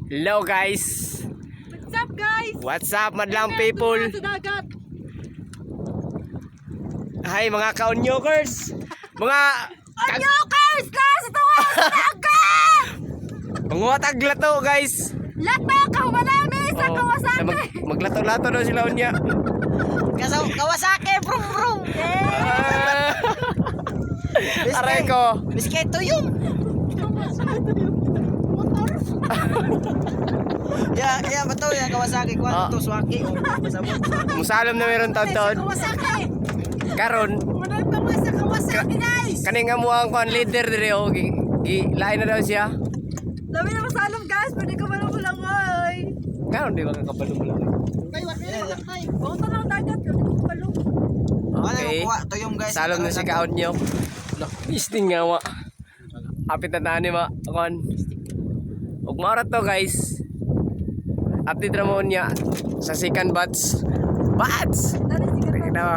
Hello guys. What's up guys? What's up madlang people? Sa dagat. Hi mga ka-onyokers. Mga Onyokers! Nasa tuwa sa dagat! mga taglato guys. Lato ka malami sa Kawasaki. Maglato-lato daw sila unya. Kawasaki, brum brum. Aray ko. Bisketo yun. Ya, betul ya Kawasaki. Kuan to swaki. Pasabot. Musalom na meron taon-taon. Kawasaki. Karon Manay pa mo sa Kawasaki guys. kaning amo ang kuan leader dire o lain na daw siya. Dami na masalom guys. Pwede ka man ako lang ay. Karon di ba kakabalo mo lang. Kay wala na magtay. Bawta lang dagat. Pwede ko palo. Okay. To yung guys. Salom na si ka-onyok. Listing nga wa. Apit na tani ma kuan. Ug maorat to guys. Update ra mo niya sa second batch. Batch. Dari sikat. Kita